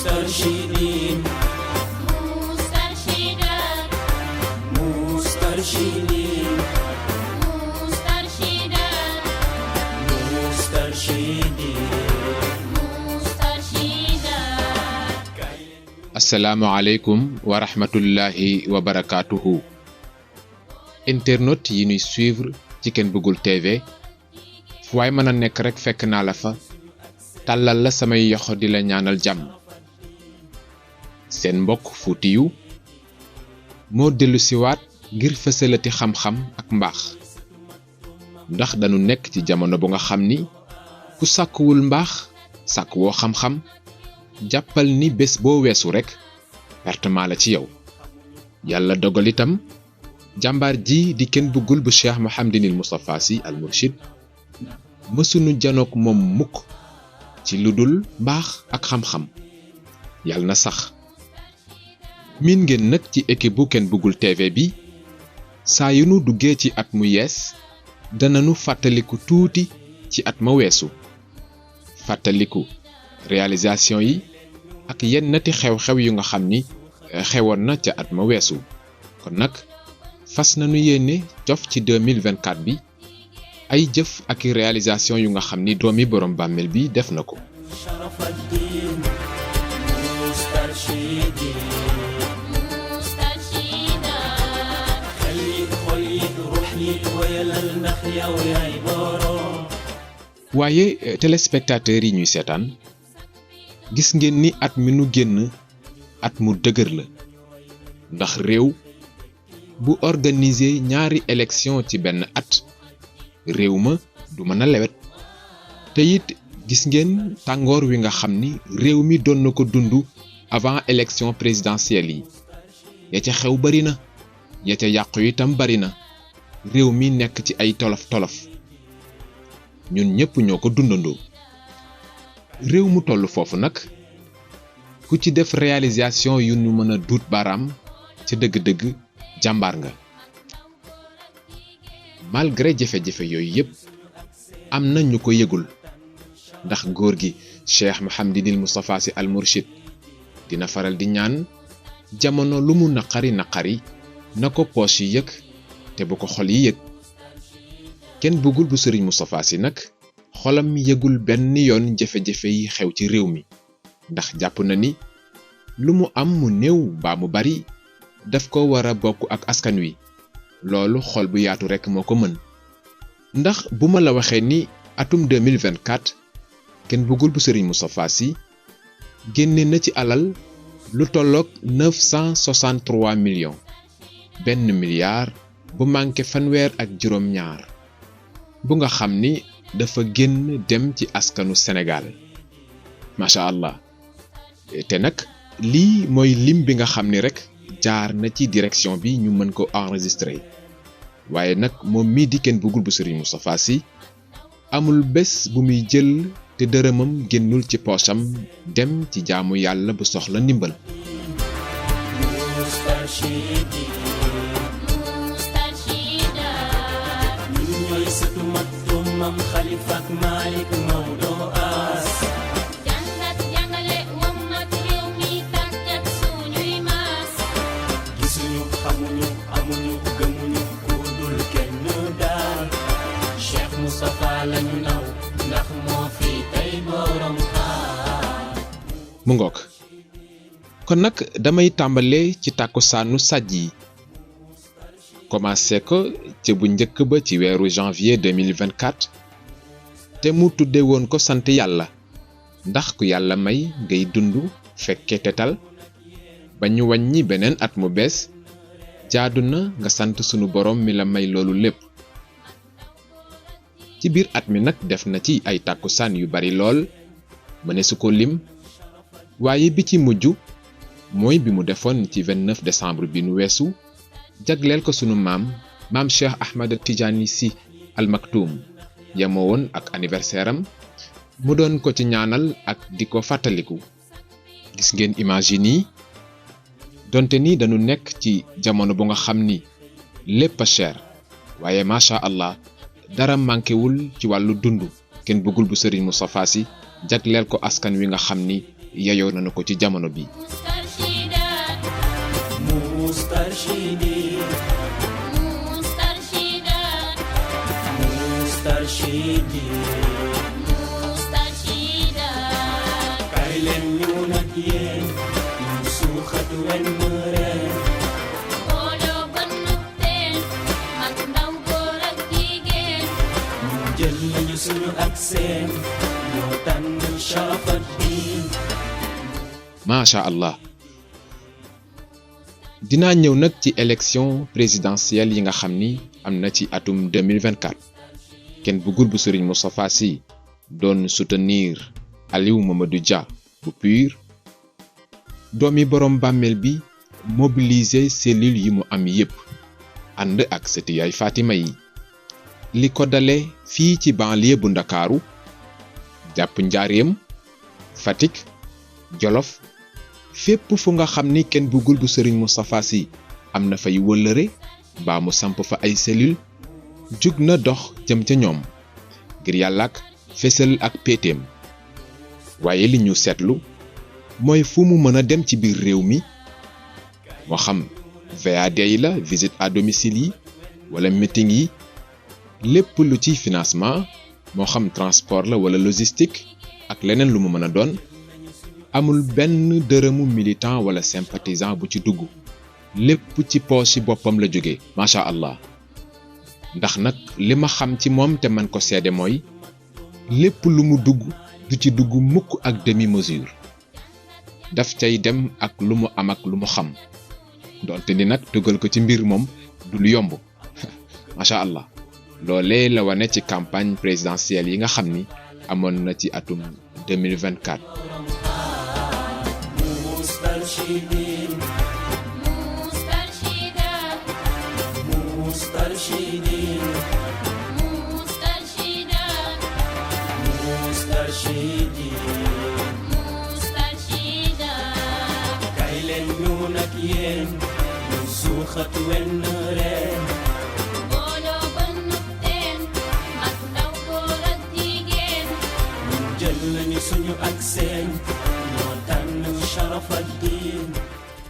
مسترشدين مسترشدات مسترشدين مسترشدات مسترشدين مسترشدات asalaamaaleykum wa rahmatullahi wa barakaatuhu internautes yi ñuy suivre ci Ken Bugul TV fu waay mën a nekk rek fekk naa la fa tàllal la samay yoxo di la ñaanal jàmm seen mbokk Fuutiyu moo dellu siwaat ngir fësalati xam-xam ak mbaax ndax dañu nekk ci jamono bu nga xam ni ku sàkkuwul mbaax sàkk woo xam-xam jàppal ni bés boo weesu rekk pertement la ci yow yàlla dogal itam jàmbaar ji di Ken Bugul bu Cheikh Mouhamadinil Moustapha Sy Al Mourchid mësunu janook moom mukk ci lu dul mbaax ak xam-xam yàlla na sax miin ngeen nag ci équipe bu Ken Bugul TV bi saa yu nu duggee ci at mu yees dananu fàttaliku tuuti ci at ma weesu fàttaliku réalisation yi ak yennati xew-xew yu nga xam ni xewoon na ca at ma weesu kon nag fas nañu yéene cof ci 2024 bi ay jëf ak réalisation yu nga xam ni doomi borom bàmmeel bi def na ko شرف الدين مسترشدين مسترشدات خليك خليك روحي ويلا المحيا ويا عبارة waaye téléspectateurs yi ñuy seetaan gis ngeen ni at mi nu génn at mu dëgër la ndax réew bu organiser ñaari élection ci benn at réew ma du mën a lewet te it gis ngeen tàngoor wi nga xam ni réew mi doon na ko dund avant élection présidentielle yi ya ca xew bari na ya ca yàqu itam bari na réew mi nekk ci ay tolof-tolof ñun ñépp ñoo ko dundandoo réew mu toll foofu nag ku ci def réalisation yu ñu mën a duut baaraam ca dëgg-dëgg jàmbaar nga malgré jafe-jafe yooyu yépp am na ñu ko yëgul ndax góor gi Cheikh Mouhamadinil Moustapha Sy Al Mourchid dina faral di ñaan jamono lu mu naqari naqari na ko poos yi yëg te bu ko xol yi yëg Ken Bugul bu Sëriñ Moustapha Sy nag xolam yëgul benn yoon jafe-jafe yi xew ci réew mi ndax jàpp na ni lu mu am mu néew baa mu bari daf ko war a bokk ak askan wi loolu xol bu yaatu rekk moo ko mën ndax bu ma la waxee ni atum 2024 Ken Bugul bu Sëriñ Moustapha Sy génne na ci alal lu tolloog 963 millions benn milliard bu manqué fanweer ak juróom ñaar bu nga xam ni dafa génn dem ci askanu Sénégal macha allah te nag lii mooy lim bi nga xam ni rekk jaar na ci direction bi ñu mën ko enregistrer waaye nag moom mii di Ken Bugul bu Sëriñ Moustapha Sy amul bés bu muy jël te dërëmam génnul ci poosam dem ci jaamu yàlla bu soxla ndimbal مسترشدين مسترشدات ñun ñooy sëtu Maktoum Mam Khalifa ak Malick Maodo As jàngat jàngale wammat réew mi tàggat suñuy maas gisuñu xamuñu amuñu gëmuñu ku dul kenn daal Cheikh Moustapha lañu naw ndax moo fi tey borom xaar mu ngoog kon nag damay tàmbale ci tàkkusaanu sàjj yi commencé ko ca bu njëkk ba ci weeru janvier 2024 te mu tudde woon ko sant yàlla ndax ku yàlla may ngay dund fekke tetal ba ñu wàññi beneen at mu bees jaadu na nga sant sunu borom mi la may loolu lépp ci biir at mi nag def na ci ay tàkkusaan yu bari lool mëneesu ko lim waaye bi ci mujj mooy bi mu defoon ci 29 décembre bi nu weesu jagleel ko sunu maam Cheikh Ahmad Tidiane Sy Al Maktoum yemoo woon ak anniversaire am mu doon ko ci ñaanal ak di ko fàttaliku gis ngeen image yi nii donte ni dañu nekk ci jamono bu nga xam ni lépp a cher waaye macha allah dara mànkewul ci wàllu dund Ken Bugul bu Sëriñ Moustapha Sy jagleel ko askan wi nga xam ni yeyoo nañu ko ci jamono bi. Mustarshidin Mustarshidat Mustarshidat kay leen ñu nag yéen ñu suuxat wenn reen booloo bënnu teen mag ndaw góor ak jigéen jël nañu suñu ak seen ñoo tànn Sharafat Din. macha allah. dinaa ñëw nag ci élection présidentielle yi nga xam ni am na ci atum 2024 kenn bëggul bu Serigne Moustapha Sy doon soutenir Aliou Mamadou Dia bu PUR doomi borom bàmmeel bi mobiliser cellule yi mu am yépp ànd ak sëti yaay Fatima yi li ko dale fii ci banlieue bu Ndakaaru jàpp Njaaréem Fatick Jolof fépp fu nga xam ni kenn bëggul bu Serigne Moustapha Sy am na fay wëllëre mbaa mu samp fa ay cellule jug na dox jëm ca ñoom ngir yàlla ak fésal ak péeteem waaye li ñu seetlu mooy fu mu mën a dem ci biir réew mi moo xam VAD yi la visite à domicile yi wala meeting yi lépp lu ci financement moo xam transport la wala logistique ak leneen lu mu mën a doon amul benn dërëmu militant wala sympathisant bu ci dugg lépp ci poche yi boppam la jóge macha allah ndax nag li ma xam ci moom te man ko seede mooy lépp lu mu dugg du ci dugg mukk ak demi mesure daf cay dem ak lu mu am ak lu mu xam donte ni nag dugal ko ci mbir moom du lu yomb macha allah loolee la wane ci campagne présidentielle yi nga xam ni amoon na ci atum 2024. Mustarshidin Mustarshidat Mustarshidin Mustarshidat Mustarshidin Mustarshidat kay leen ñu nag yéen ñu suuxat wenn reen booloo bënnu teen mag ndaw góor ak jigéen jël nañu suñu ak seen ñoo tànn Sharafat Din.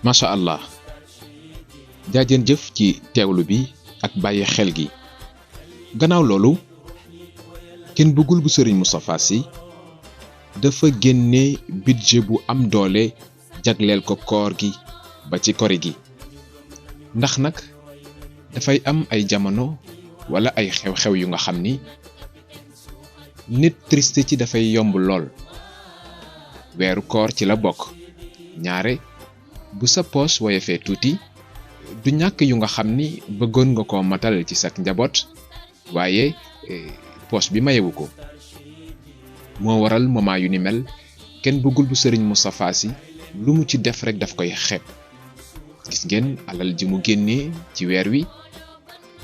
macha allah jaajeen jëf ci teewlu bi ak bàyyi xel gi gannaaw loolu kenn bëggul bu Serigne Moustapha Sy dafa génne budget bu am doole jagleel ko koor gi ba ci kori gi ndax nag dafay am ay jamono wala ay xew-xew yu nga xam ni nit triste ci dafay yomb lool weeru koor ci la bokk ñaare bu sa poos woyefee tuuti du ñàkk yu nga xam ni bëggoon nga ko matal ci sak njaboot waaye poos bi mayewu ko moo waral moment yu ni mel kenn bëggul bu Serigne Moustapha Sy lu mu ci def rek daf koy xeeb gis ngeen alal ji mu génnee ci weer wi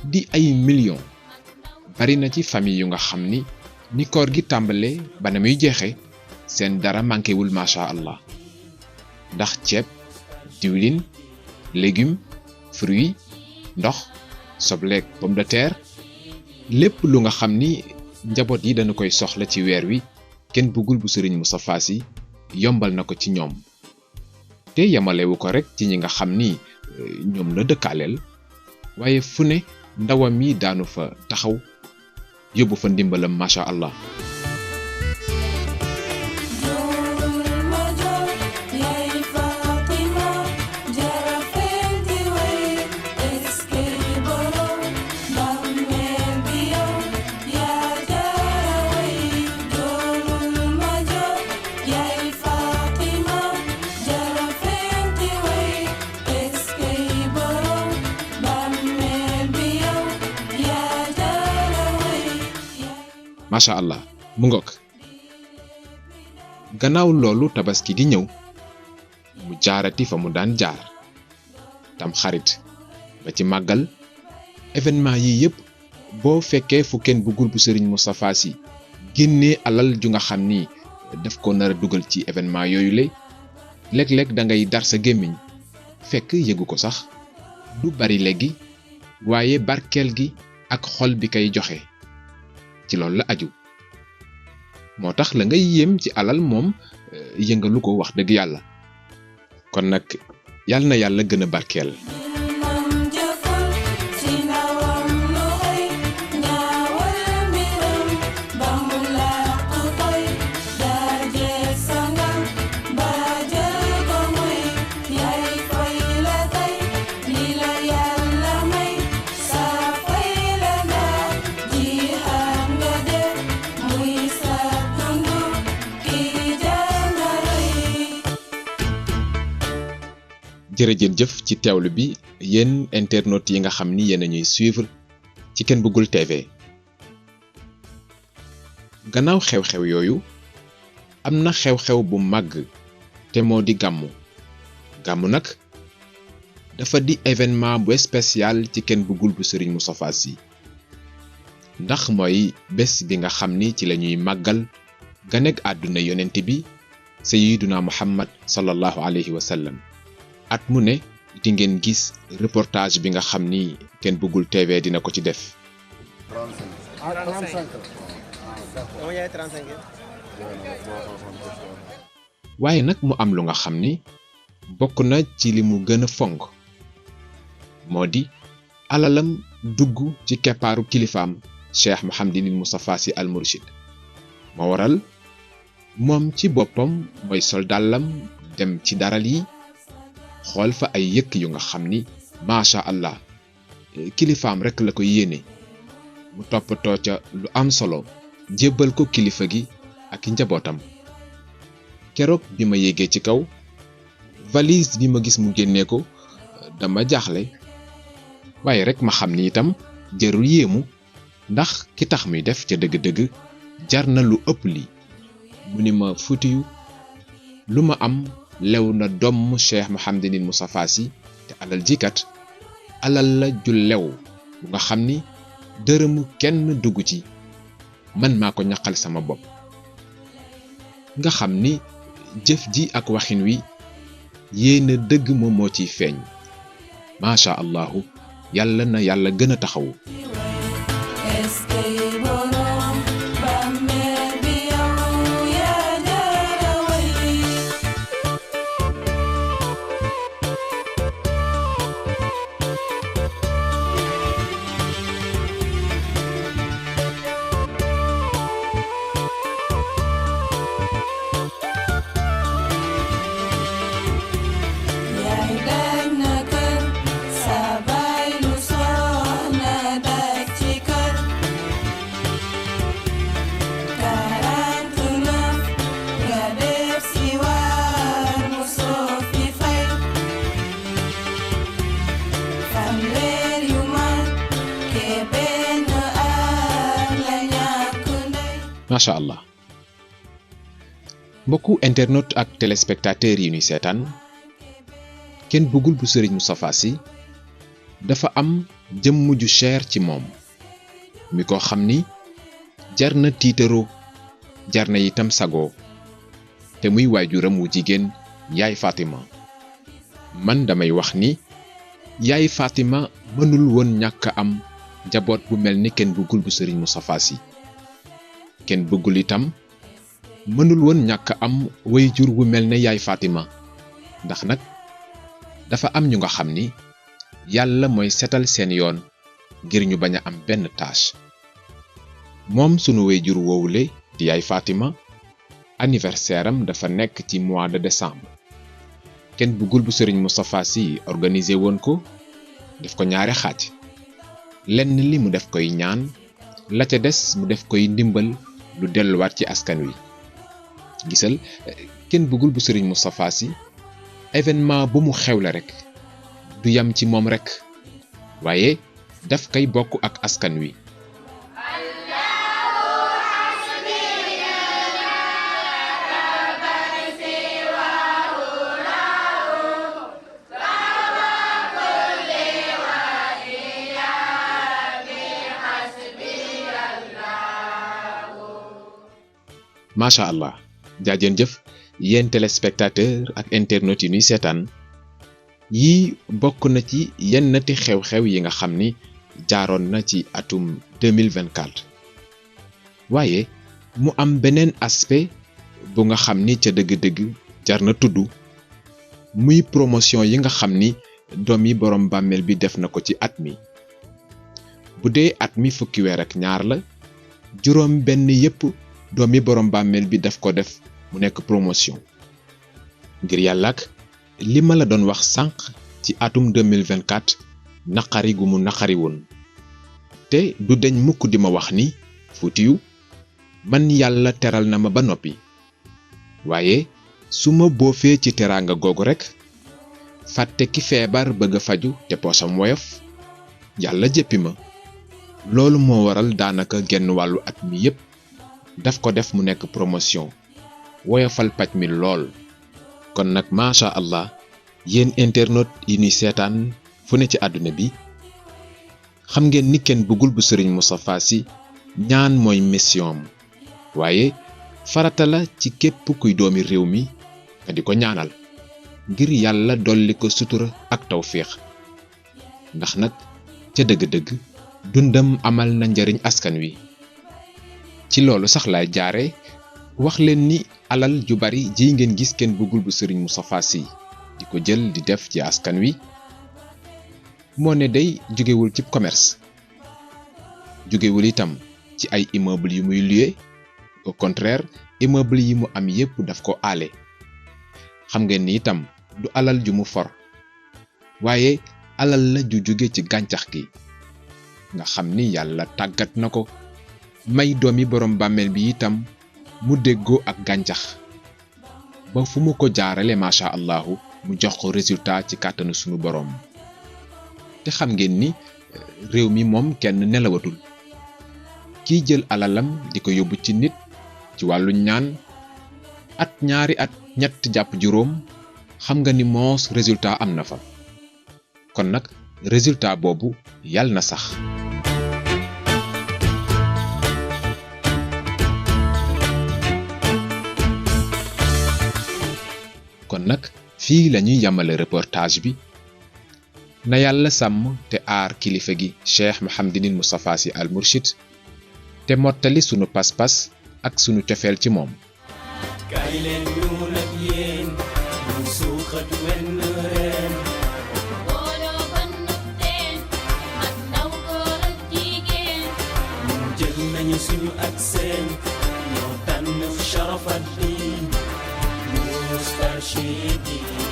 di ay millions bari na ci famille yu nga xam ni koor gi tàmbalee ba na muy jeexe seen dara mànkewul macha allah ndax ceeb diwlin légumes fruits ndox sobleek pomme de terre lépp lu nga xam ni njaboot yi dañu koy soxla ci weer wi kenn bëggul bu Serigne Moustapha Sy yombal na ko ci ñoom te yamalewu ko rek ci ñi nga xam ni ñoom la dëkkaaleel waaye fu ne ndawam yi daanu fa taxaw yóbbu fa ndimbalam macha allah. macha allah mu ngoog gannaaw loolu tabaski di ñëw mu jaarati fa mu daan jaar tam xarit ba ci màggal événement yi yépp boo fekkee fu kenn bëggul bu Serigne Moustapha Sy génnee alal ju nga xam ni daf ko nar a dugal ci événement yooyu la léeg-léeg da ngay dar sa gémmiñ fekk yëgu ko sax du bari léegi waaye barkeel gi ak xol bi kay joxe ci loolu la aju moo tax la ngay yéem ci alal moom yëngalu ko wax dëgg yàlla kon nag yàlla na yàlla gën a barkeel. jërëjëf ci teewlu bi yéen internautes yi nga xam ni yéen a ñuy suivre ci Ken Bëggul TV gannaaw xew-xew yooyu am na xew-xew bu màgg te moo di gàmmu nag dafa di événement bu spécial ci Ken Bëggul bu Serigne Moustapha Sy ndax mooy bés bi nga xam ni ci lañuy màggal ganek àdduna yonent bi Sayyiduna Muhammad sallallahu alayhi wa sallam at mu ne di ngeen gis reportage bi nga xam ni Ken Bëggul TV dina ko ci def. 35. waaye nag mu am lu nga xam ni bokk na ci li mu gën a fonk moo di alalam dugg ci keppaaru kilifaam Cheikh Mouhamadinil Moustapha Sy Al Mourchid moo waral moom ci boppam mooy sol dàllam dem ci daral yi xool fa ay yëkk yu nga xam ni macha allah kilifaam rekk la ko yéene mu toppatoo ca lu am solo jébbal ko kilifa gi ak njabootam keroog bi ma yéegee ci kaw valise bi ma gis mu génnee ko dama jaaxle waaye rekk ma xam ni itam jarul yéemu ndax ki tax muy def ca dëgg-dëgg jar na lu ëpp lii mu ni ma Fuutiyu lu ma am lew na doom Cheikh Mouhamadinil Moustapha Sy te alal jikat alal la ju lew bu nga xam ni dërëmu kenn dugg ci man maa ko ñaqal sama bopp nga xam ni jëf ji ak waxin wi yéena dëgg moom moo ciy feeñ macha allahu yàlla na yàlla gën a taxawu. macha allah mbokku internet ak téléspectateurs yi ñuy seetaan Ken Bëggul bu Serigne Moustapha Sy dafa am jëmm ju cher ci moom mi ko xam ni jar na tiitaroo jar na itam sagoo te muy waajuram wu jigéen yaay Fatima man damay wax ni yaay Fatima mënul woon ñàkk am njaboot bu mel ni Ken Bëggul bu Serigne Moustapha Sy Ken Bëggul itam mënul woon ñàkk am waajur wu mel ne yaay Fatima ndax nag dafa am ñu nga xam ni yàlla mooy setal seen yoon ngir ñu bañ a am benn tâche moom sunu waajur woowule di yaay Fatima anniversaire am dafa nekk ci mois de décembre Ken Bëggul bu Serigne Moustapha Sy organisé woon ko def ko ñaari xaaj lenn li mu def koy ñaan la ca des mu def koy ndimbal lu delluwaat ci askan wi gisal Ken Bëggul bu Serigne Moustapha Sy événement bu mu xewle rek du yam ci moom rek waaye daf koy bokk ak askan wi macha allah jaajën jëf yéen téléspectateur ak internautes yi ñuy seetaan yii bokk na ci yennati xew-xew yi nga xam ni jaaroon na ci atum 2024 waaye mu am beneen aspect bu nga xam ni ca dëgg-dëgg jar na tudd muy promotion yi nga xam ni doomi borom bàmmeel bi def na ko ci at mi bu dee at mi fukki weer ak ñaar la juróom benn yépp doomi borom bàmmeel bi daf ko def mu nekk promotion ngir yàlla ak li ma la doon wax sànq ci atum 2024 naqari gu mu naqari woon te du deñ mukk di ma wax ni Fuutiyu man yàlla teral na ma ba noppi waaye su ma boofee ci teraanga googu rekk fàtte ki feebar bëgg a faju te poosam woyof yàlla jéppi ma loolu moo waral daanaka genn wàllu at mi yépp daf ko def mu nekk promotion woyofal paj mi lool kon nag macha allah yéen internautes yi ñuy seetaan fu ne ci àdduna bi xam ngeen ni kenn bëggul bu Serigne Moustapha Sy ñaan mooy mission am waaye farata la ci képp kuy doomi réew mi nga di ko ñaanal ngir yàlla dolli ko sutura ak tawféex ndax nag ca dëgg-dëgg dundam amal na njariñ askan wi ci loolu sax laay jaare wax leen ni alal ju bari ji ngeen gis kenn bëggul bu Serigne Moustapha Sy di ko jël di def ci askan wi moo ne day jógewul ci commerce jógewul itam ci ay immeuble yu muy loué au contraire immeuble yi mu am yépp daf ko aale xam ngeen ni itam du alal ju mu for waaye alal la ju jóge ci gàncax gi nga xam ni yàlla tàggat na ko may doomi borom bàmmeel bi itam mu déggoo ak gàncax ba fu mu ko jaarale macha allahu mu jox ko résultat ci kàttanu sunu borom te xam ngeen ni réew mi moom kenn nelawatul kiy jël alalam di ko yóbbu ci nit ci wàllu ñaan at ñaari at ñett jàpp juróom xam nga ni moos résultat am na fa kon nag résultat boobu yàlla na sax kon nag fii lañuy yamale reportage bi na yàlla sàmm te aar kilifa gi Cheikh Mouhamadinil Moustapha Sy Al Mourchid te mottali sunu pas-pas ak sunu cofeel ci moom kaay leen ñu nag yéen ñu suuxat wenn reen booloo bannub teen mag ndaw góor ak jigéen ñun jël nañu suñu ak seen ñoo tànn Sharafadin Moustarchidine